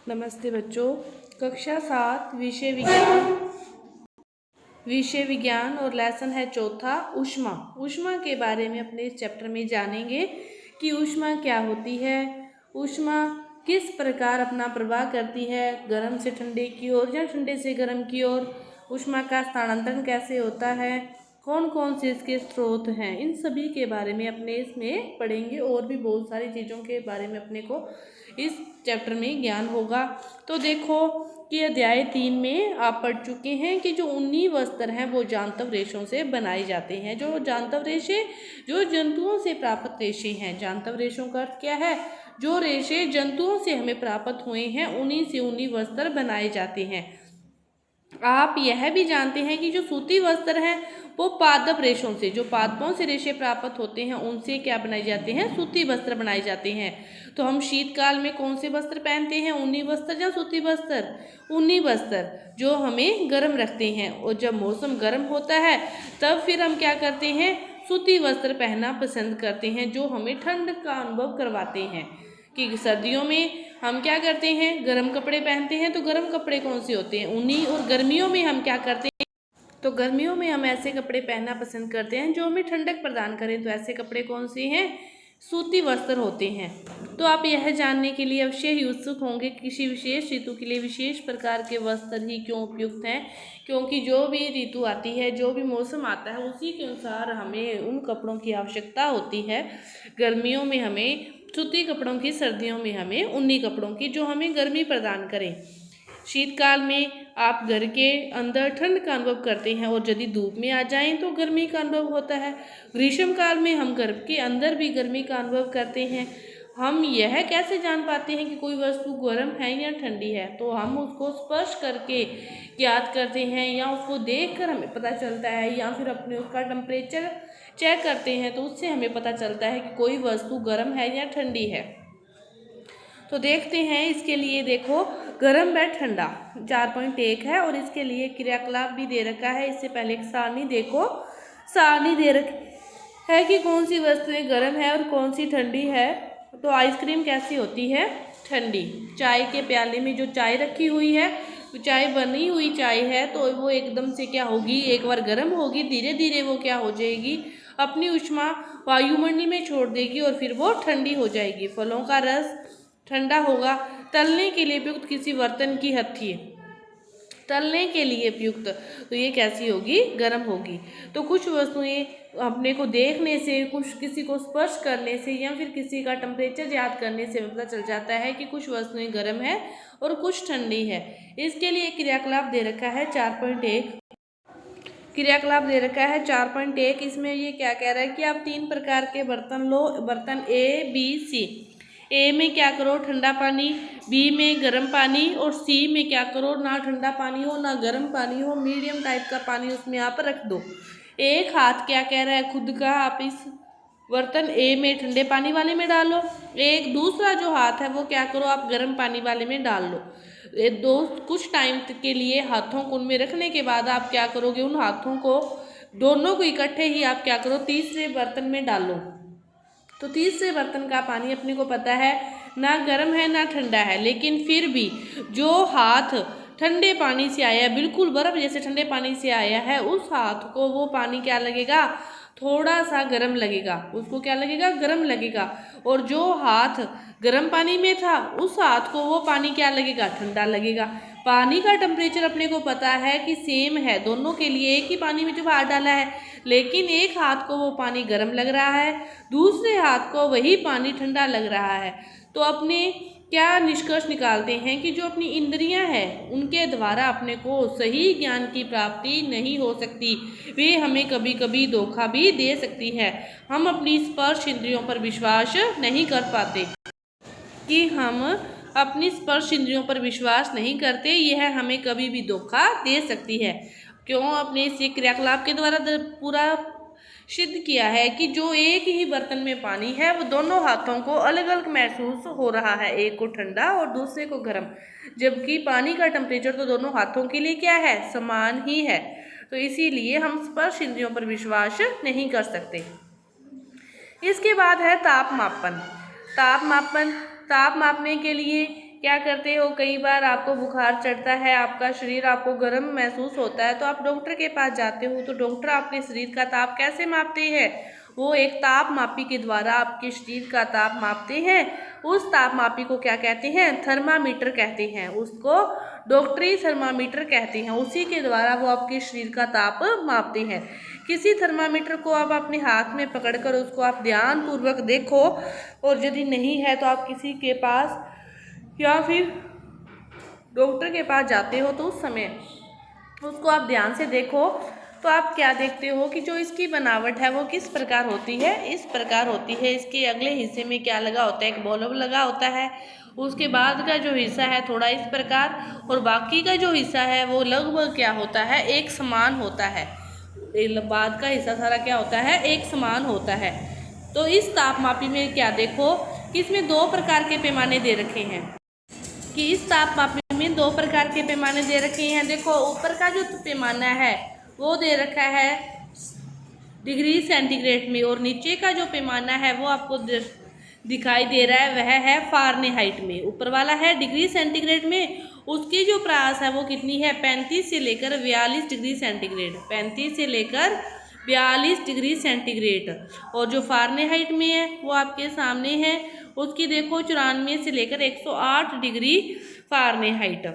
नमस्ते बच्चों। कक्षा 7 विषय विज्ञान और लेसन है चौथा ऊष्मा। ऊष्मा के बारे में अपने इस चैप्टर में जानेंगे कि ऊष्मा क्या होती है, ऊष्मा किस प्रकार अपना प्रवाह करती है, गर्म से ठंडे की ओर या ठंडे से गर्म की ओर, ऊष्मा का स्थानांतरण कैसे होता है, कौन कौन से इसके स्रोत हैं, इन सभी के बारे में अपने इसमें पढ़ेंगे। और भी बहुत सारी चीज़ों के बारे में अपने को इस चैप्टर में ज्ञान होगा। तो देखो कि अध्याय 3 में आप पढ़ चुके हैं कि जो ऊनी वस्त्र हैं वो जांतव रेशों से बनाए जाते हैं। जो जांतव रेशे जो जंतुओं से प्राप्त रेशे हैं। जांतव रेशों का अर्थ क्या है? जो रेशे जंतुओं से हमें प्राप्त हुए हैं उन्हीं से ऊनी वस्त्र बनाए जाते हैं। आप यह भी जानते हैं कि जो सूती वस्त्र हैं वो पादप रेशों से, जो पादपों से रेशे प्राप्त होते हैं उनसे क्या बनाए जाते हैं? सूती वस्त्र बनाए जाते हैं। तो हम शीतकाल में कौन से वस्त्र पहनते हैं? ऊनी वस्त्र या सूती वस्त्र? ऊनी वस्त्र, जो हमें गर्म रखते हैं। और जब मौसम गर्म होता है तब फिर हम क्या करते हैं? सूती वस्त्र पहनना पसंद करते हैं, जो हमें ठंड का अनुभव करवाते हैं। कि सर्दियों में हम क्या करते हैं? गर्म कपड़े पहनते हैं। तो गर्म कपड़े कौन से होते हैं? ऊनी। और गर्मियों में हम क्या करते हैं? तो गर्मियों में हम ऐसे कपड़े पहनना पसंद करते हैं जो हमें ठंडक प्रदान करें। तो ऐसे कपड़े कौन से हैं? सूती वस्त्र होते हैं। तो आप यह जानने के लिए अवश्य ही उत्सुक होंगे कि किसी विशेष ऋतु के लिए विशेष प्रकार के वस्त्र ही क्यों उपयुक्त हैं। क्योंकि जो भी ऋतु आती है, जो भी मौसम आता है, उसी के अनुसार हमें उन कपड़ों की आवश्यकता होती है। गर्मियों में हमें सूती कपड़ों की, सर्दियों में हमें ऊनी कपड़ों की, जो हमें गर्मी प्रदान करें। शीतकाल में आप घर के अंदर ठंड का अनुभव करते हैं और यदि धूप में आ जाएं तो गर्मी का अनुभव होता है। ग्रीष्म काल में हम घर के अंदर भी गर्मी का अनुभव करते हैं। हम यह कैसे जान पाते हैं कि कोई वस्तु गर्म है या ठंडी है? तो हम उसको स्पर्श करके ज्ञात करते हैं, या उसको देखकर हमें पता चलता है, या फिर अपने उसका टेम्परेचर चेक करते हैं। तो उससे हमें पता चलता है कि कोई वस्तु गर्म है या ठंडी है। तो देखते हैं इसके लिए। देखो, गर्म व ठंडा 4.1 है और इसके लिए क्रियाकलाप भी दे रखा है। इससे पहले एक सारणी देखो, सारणी दे रखी है कि कौन सी वस्तुएं गर्म है और कौन सी ठंडी है। तो आइसक्रीम कैसी होती है? ठंडी। चाय के प्याले में जो चाय रखी हुई है, तो चाय बनी हुई चाय है, तो वो एकदम से क्या होगी? एक बार गर्म होगी, धीरे धीरे वो क्या हो जाएगी? अपनी ऊष्मा वायुमंडल में छोड़ देगी और फिर वो ठंडी हो जाएगी। फलों का रस ठंडा होगा। तलने के लिए उपयुक्त किसी बर्तन की हथी, तलने के लिए उपयुक्त, तो ये कैसी होगी? गर्म होगी। तो कुछ वस्तुएं अपने को देखने से, कुछ किसी को स्पर्श करने से, या फिर किसी का टेम्परेचर याद करने से पता चल जाता है कि कुछ वस्तुएं गर्म है और कुछ ठंडी है। इसके लिए क्रियाकलाप दे रखा है 4.1। क्रियाकलाप दे रखा है 4.1। इसमें ये क्या कह रहा है कि आप 3 प्रकार के बर्तन लो, बर्तन A, B, C। ए में क्या करो? ठंडा पानी। बी में गर्म पानी। और सी में क्या करो? ना ठंडा पानी हो ना गर्म पानी हो, मीडियम टाइप का पानी उसमें आप रख दो। एक हाथ क्या कह रहा है खुद का? आप इस बर्तन ए में ठंडे पानी वाले में डालो। एक दूसरा जो हाथ है वो क्या करो? आप गर्म पानी वाले में डाल लो। कुछ टाइम के लिए हाथों को उनमें रखने के बाद आप क्या करोगे? उन हाथों को, दोनों को इकट्ठे ही आप क्या करो? तीसरे बर्तन में डालो। तो तीसरे बर्तन का पानी अपने को पता है ना गर्म है ना ठंडा है, लेकिन फिर भी जो हाथ ठंडे पानी से आया, बिल्कुल बर्फ जैसे ठंडे पानी से आया है, उस हाथ को वो पानी क्या लगेगा? थोड़ा सा गर्म लगेगा। उसको क्या लगेगा? गर्म लगेगा। और जो हाथ गर्म पानी में था, उस हाथ को वो पानी क्या लगेगा? ठंडा लगेगा। पानी का टेम्परेचर अपने को पता है कि सेम है दोनों के लिए। एक ही पानी में जब हाथ डाला है, लेकिन एक हाथ को वो पानी गर्म लग रहा है, दूसरे हाथ को वही पानी ठंडा लग रहा है। तो अपने क्या निष्कर्ष निकालते हैं कि जो अपनी इंद्रियां हैं उनके द्वारा अपने को सही ज्ञान की प्राप्ति नहीं हो सकती। वे हमें कभी कभी धोखा भी दे सकती है। हम अपनी स्पर्श इंद्रियों पर विश्वास नहीं कर पाते, कि हम अपनी स्पर्श इंद्रियों पर विश्वास नहीं करते, यह हमें कभी भी धोखा दे सकती है। क्यों? अपने इस क्रियाकलाप के द्वारा पूरा सिद्ध किया है कि जो एक ही बर्तन में पानी है वो दोनों हाथों को अलग अलग महसूस हो रहा है, एक को ठंडा और दूसरे को गर्म, जबकि पानी का टेम्परेचर तो दोनों हाथों के लिए क्या है? समान ही है। तो इसीलिए हम स्पर्श इंद्रियों पर विश्वास नहीं कर सकते। इसके बाद है ताप मापन। ताप मापन, ताप मापने के लिए क्या करते हो, कई बार आपको बुखार चढ़ता है, आपका शरीर आपको गर्म महसूस होता है तो आप डॉक्टर के पास जाते हो, तो डॉक्टर आपके शरीर का ताप कैसे मापते हैं? वो एक ताप मापी के द्वारा आपके शरीर का ताप मापते हैं। उस ताप मापी को क्या कहते हैं? थर्मामीटर कहते हैं। उसको डॉक्टरी थर्मामीटर कहते हैं। उसी के द्वारा वो आपके शरीर का ताप मापते हैं। किसी थर्मामीटर को आप अपने हाथ में पकड़कर उसको आप ध्यानपूर्वक देखो, और यदि नहीं है तो आप किसी के पास या फिर डॉक्टर के पास जाते हो तो उस समय उसको आप ध्यान से देखो, तो आप क्या देखते हो कि जो इसकी बनावट है वो किस प्रकार होती है? इस प्रकार होती है। इसके अगले हिस्से में क्या लगा होता है? एक बल्ब लगा होता है। उसके बाद का जो हिस्सा है थोड़ा इस प्रकार, और बाकी का जो हिस्सा है वो लगभग क्या होता है? एक समान होता है। बाद का हिस्सा सारा क्या होता है? एक समान होता है। तो इस तापमापी में क्या देखो कि इसमें दो प्रकार के पैमाने दे रखे हैं, कि इस तापमापी में दो प्रकार के पैमाने दे रखे हैं। देखो ऊपर का जो पैमाना है वो दे रखा है डिग्री सेंटीग्रेड में, और नीचे का जो पैमाना है वो आपको दिखाई दे रहा है वह है फ़ारेनहाइट में। ऊपर वाला है डिग्री सेंटीग्रेड में, उसकी जो प्रयास है वो कितनी है? 35 से लेकर 42 डिग्री सेंटीग्रेड। 35 से लेकर 42 डिग्री सेंटीग्रेड। और जो फ़ारेनहाइट में है वो आपके सामने है, उसकी देखो 94 से लेकर 108 डिग्री फ़ारेनहाइट।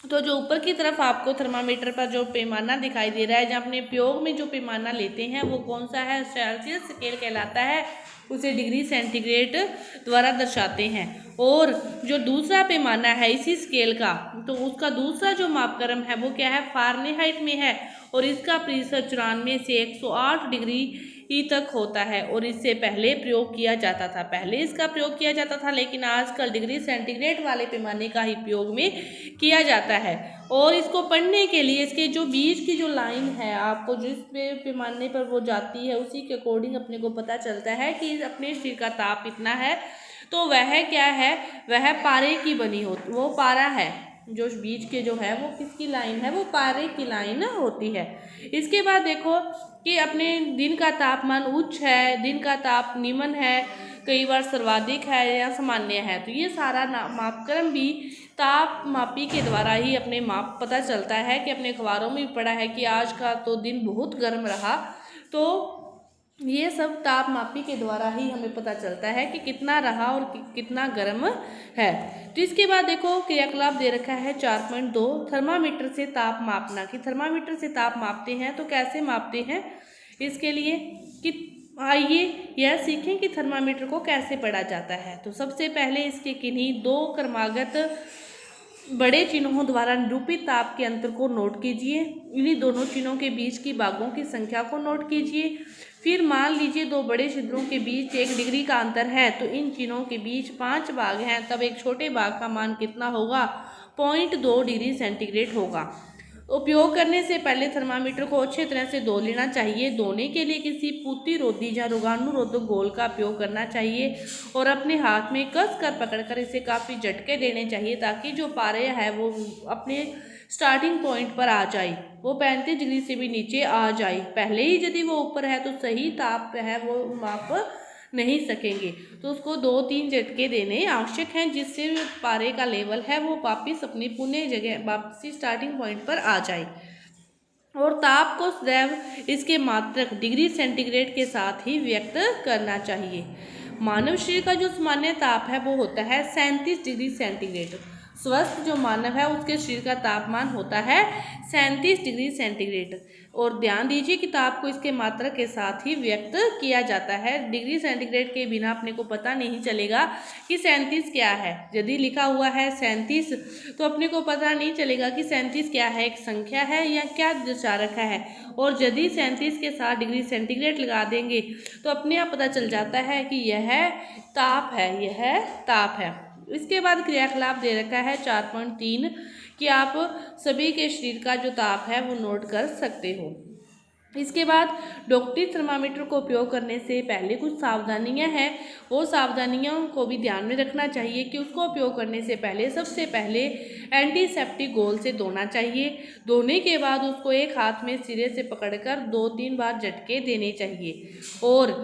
तो जो ऊपर की तरफ आपको थर्मामीटर पर जो पैमाना दिखाई दे रहा है, जहाँ अपने उपयोग में जो पैमाना लेते हैं वो कौन सा है? सेल्सियस स्केल कहलाता है। उसे डिग्री सेंटीग्रेड द्वारा दर्शाते हैं। और जो दूसरा पैमाना है इसी स्केल का, तो उसका दूसरा जो मापक्रम है वो क्या है? फ़ारेनहाइट में है, और इसका प्रतिशत 94 से 108 डिग्री तक होता है। और इससे पहले प्रयोग किया जाता था, पहले इसका प्रयोग किया जाता था, लेकिन आजकल डिग्री सेंटीग्रेड वाले पैमाने का ही प्रयोग में किया जाता है। और इसको पढ़ने के लिए इसके जो बीच की जो लाइन है, आपको जिस पैमाने पर वो जाती है उसी के अकॉर्डिंग अपने को पता चलता है कि अपने शरीर का ताप इतना है। तो वह क्या है? वह पारे की बनी होती, वो पारा है। जो बीच के जो है वो किसकी लाइन है? वो पारे की लाइन होती है। इसके बाद देखो कि अपने दिन का तापमान उच्च है, दिन का ताप निम्न है, कई बार सर्वाधिक है या सामान्य है। तो ये सारा मापक्रम भी ताप मापी के द्वारा ही अपने माप पता चलता है। कि अपने अखबारों में भी पढ़ा है कि आज का तो दिन बहुत गर्म रहा, तो ये सब ताप मापी के द्वारा ही हमें पता चलता है कि कितना रहा और कितना गर्म है। तो इसके बाद देखो क्रियाकलाप दे रखा है 4.2 थर्मामीटर से ताप मापना। कि थर्मामीटर से ताप मापते हैं तो कैसे मापते हैं? इसके लिए कि आइए यह सीखें कि थर्मामीटर को कैसे पढ़ा जाता है। तो सबसे पहले इसके किन्हीं दो क्रमागत बड़े चिन्हों द्वारा निरूपित ताप के अंतर को नोट कीजिए। इन्हीं दोनों चिन्हों के बीच की भागों की संख्या को नोट कीजिए। फिर मान लीजिए दो बड़े छिद्रों के बीच 1 डिग्री का अंतर है, तो इन चिन्हों के बीच 5 भाग हैं, तब एक छोटे भाग का मान कितना होगा? 0.2 डिग्री सेंटीग्रेड होगा। उपयोग करने से पहले थर्मामीटर को अच्छे तरह से धो लेना चाहिए। धोने के लिए किसी प्रतिरोधी या रोगाणुरोधक घोल का उपयोग करना चाहिए, और अपने हाथ में कस कर पकड़कर इसे काफ़ी झटके देने चाहिए, ताकि जो पारे है वो अपने स्टार्टिंग पॉइंट पर आ जाए, वो 35 डिग्री से भी नीचे आ जाए। पहले ही यदि वो ऊपर है तो सही ताप है वो माप नहीं सकेंगे, तो उसको 2-3 झटके देने आवश्यक हैं, जिससे पारे का लेवल है वो वापिस अपनी पुणे जगह वापसी स्टार्टिंग पॉइंट पर आ जाए। और ताप को सदैव इसके मात्रक डिग्री सेंटीग्रेड के साथ ही व्यक्त करना चाहिए। मानव शरीर का जो सामान्य ताप है वो होता है 37 डिग्री सेंटीग्रेड। स्वस्थ जो मानव है उसके शरीर का तापमान होता है 37 डिग्री सेंटीग्रेड। और ध्यान दीजिए कि ताप को इसके मात्रक के साथ ही व्यक्त किया जाता है। डिग्री सेंटीग्रेड के बिना अपने को पता नहीं चलेगा कि 37 क्या है। यदि लिखा हुआ है 37 तो अपने को पता नहीं चलेगा कि 37 क्या है, एक संख्या है या क्या दर्शा रखा है। और यदि 37 के साथ डिग्री सेंटीग्रेड लगा देंगे तो अपने आप पता चल जाता है कि यह ताप है, यह ताप है। इसके बाद क्रियाकलाप दे रखा है 4.3 कि आप सभी के शरीर का जो ताप है वो नोट कर सकते हो। इसके बाद डॉक्टरी थर्मामीटर को उपयोग करने से पहले कुछ सावधानियां हैं, वो सावधानियों को भी ध्यान में रखना चाहिए कि उसको उपयोग करने से पहले सबसे पहले एंटीसेप्टिक घोल से धोना चाहिए। धोने के बाद उसको एक हाथ में सिरे से पकड़कर 2-3 बार झटके देने चाहिए। और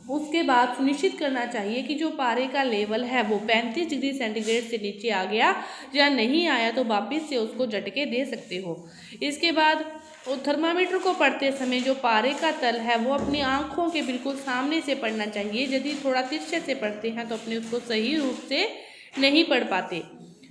उसके बाद सुनिश्चित करना चाहिए कि जो पारे का लेवल है वो 35 डिग्री सेंटीग्रेड से नीचे आ गया या नहीं आया, तो वापस से उसको झटके दे सकते हो। इसके बाद थर्मामीटर को पढ़ते समय जो पारे का तल है वो अपनी आँखों के बिल्कुल सामने से पढ़ना चाहिए। यदि थोड़ा तिरछे से पढ़ते हैं तो अपने उसको सही रूप से नहीं पढ़ पाते।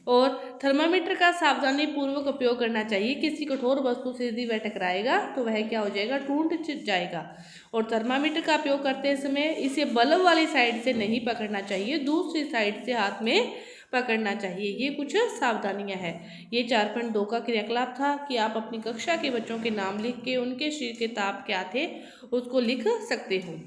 और थर्मामीटर का सावधानी पूर्वक उपयोग करना चाहिए। किसी कठोर वस्तु से यदि वह टकराएगा तो वह क्या हो जाएगा, टूट जाएगा। और थर्मामीटर का उपयोग करते समय इसे बल्ब वाली साइड से नहीं पकड़ना चाहिए, दूसरी साइड से हाथ में पकड़ना चाहिए। ये कुछ सावधानियां हैं। ये 4.2 का क्रियाकलाप था कि आप अपनी कक्षा के बच्चों के नाम लिख के उनके शरीर के ताप क्या थे उसको लिख सकते हो।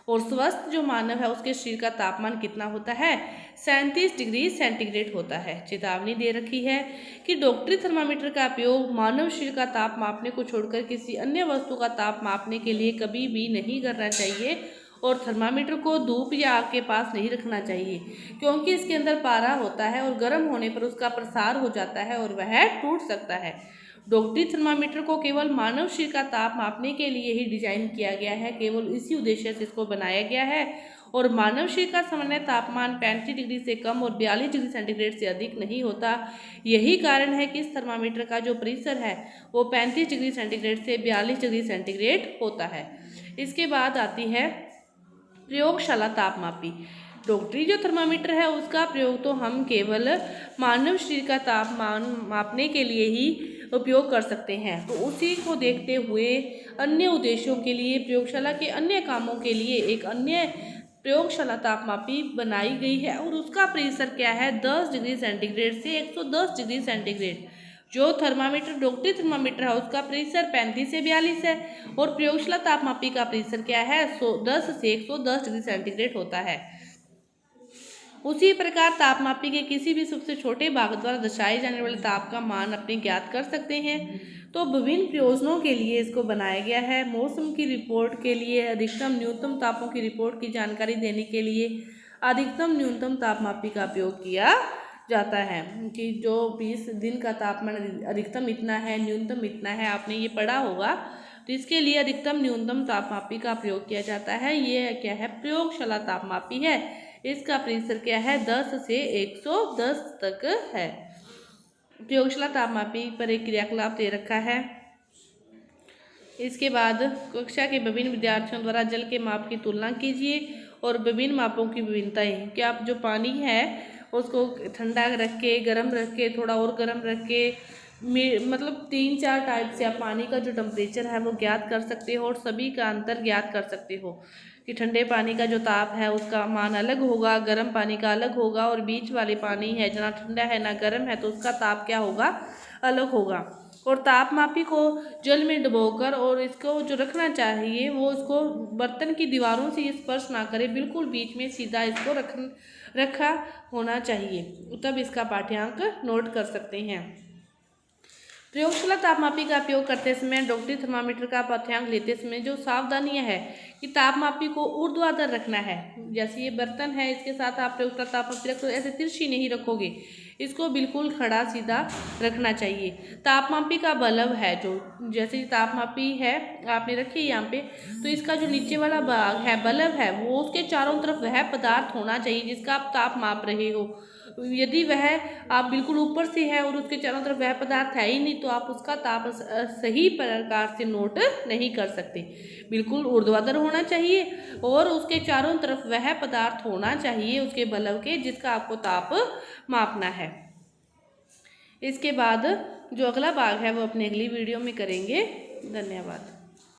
और स्वस्थ जो मानव है उसके शरीर का तापमान कितना होता है, 37 डिग्री सेंटीग्रेड होता है। चेतावनी दे रखी है कि डॉक्टरी थर्मामीटर का उपयोग मानव शरीर का ताप मापने को छोड़कर किसी अन्य वस्तु का ताप मापने के लिए कभी भी नहीं करना चाहिए। और थर्मामीटर को धूप या आग के पास नहीं रखना चाहिए, क्योंकि इसके अंदर पारा होता है और गर्म होने पर उसका प्रसार हो जाता है और वह टूट सकता है। डॉक्टरी थर्मामीटर को केवल मानव शरीर का ताप मापने के लिए ही डिजाइन किया गया है, केवल इसी उद्देश्य से इसको बनाया गया है। और मानव शरीर का सामान्य तापमान 35 डिग्री से कम और 42 डिग्री सेंटीग्रेड से अधिक नहीं होता। यही कारण है कि इस थर्मामीटर का जो परिसर है वो 35 डिग्री सेंटीग्रेड से 42 डिग्री सेंटीग्रेड होता है। इसके बाद आती है प्रयोगशाला तापमापी। डॉक्टरी जो थर्मामीटर है उसका प्रयोग तो हम केवल मानव शरीर का तापमान मापने के लिए ही उपयोग कर सकते हैं, तो उसी को देखते हुए अन्य उद्देश्यों के लिए, प्रयोगशाला के अन्य कामों के लिए एक अन्य प्रयोगशाला तापमापी बनाई गई है। और उसका परिसर क्या है, 10 डिग्री सेंटीग्रेड से 110 डिग्री सेंटीग्रेड। जो थर्मामीटर डॉक्टरी थर्मामीटर है उसका परिसर 35 से 42 है और प्रयोगशाला तापमापी का परिसर क्या है, 10 से 110 डिग्री सेंटीग्रेड होता है। उसी प्रकार तापमापी के किसी भी सबसे छोटे भाग द्वारा दर्शाए जाने वाले ताप का मान अपने ज्ञात कर सकते हैं। तो विभिन्न प्रयोजनों के लिए इसको बनाया गया है। मौसम की रिपोर्ट के लिए, अधिकतम न्यूनतम तापों की रिपोर्ट की जानकारी देने के लिए अधिकतम न्यूनतम तापमापी का उपयोग किया जाता है कि जो 20 दिन का तापमान अधिकतम इतना है, न्यूनतम इतना है, आपने ये पढ़ा होगा। तो इसके लिए अधिकतम न्यूनतम तापमापी का प्रयोग किया जाता है। ये क्या है, प्रयोगशाला तापमापी है। इसका परिसर क्या है, 10 से 110 तक है। प्रयोगशाला तापमापी पर एक क्रियाकलाप दे रखा है। इसके बाद कक्षा के विभिन्न विद्यार्थियों द्वारा जल के माप की तुलना कीजिए और विभिन्न मापों की विभिन्नताएं। क्या आप जो पानी है उसको ठंडा रख के, गर्म रख के, थोड़ा और गर्म रख के, मतलब 3-4 टाइप से आप पानी का जो टेम्परेचर है वो ज्ञात कर सकते हो और सभी का अंतर ज्ञात कर सकते हो कि ठंडे पानी का जो ताप है उसका मान अलग होगा, गर्म पानी का अलग होगा, और बीच वाले पानी है ना ठंडा है ना गर्म है तो उसका ताप क्या होगा, अलग होगा। और तापमापी को जल में डुबोकर और इसको जो रखना चाहिए वो इसको बर्तन की दीवारों से स्पर्श ना करे, बिल्कुल बीच में सीधा इसको रखा होना चाहिए, तब इसका पाठ्यांक नोट कर सकते हैं। प्रयोगशाला तापमापी का उपयोग करते समय डॉक्टरी थर्मामीटर का पाठ्यांक लेते समय जो सावधानियां है कि तापमापी को ऊर्ध्वाधर रखना है। जैसे ये बर्तन है, इसके साथ आप प्रयोगशाला तापमापी रखो, ऐसे तिरछी नहीं रखोगे, इसको बिल्कुल खड़ा सीधा रखना चाहिए। तापमापी का बल्ब है, जो जैसे तापमापी है आपने रखी है यहाँ पे, तो इसका जो नीचे वाला भाग है बल्ब है वो उसके चारों तरफ वह पदार्थ होना चाहिए जिसका आप ताप माप रहे हो। यदि वह आप बिल्कुल ऊपर से है और उसके चारों तरफ वह पदार्थ है ही नहीं तो आप उसका ताप सही प्रकार से नोट नहीं कर सकते। बिल्कुल ऊर्ध्वाधर होना चाहिए और उसके चारों तरफ वह पदार्थ होना चाहिए उसके बल्ब के जिसका आपको ताप मापना है। इसके बाद जो अगला भाग है वो अपने अगली वीडियो में करेंगे। धन्यवाद।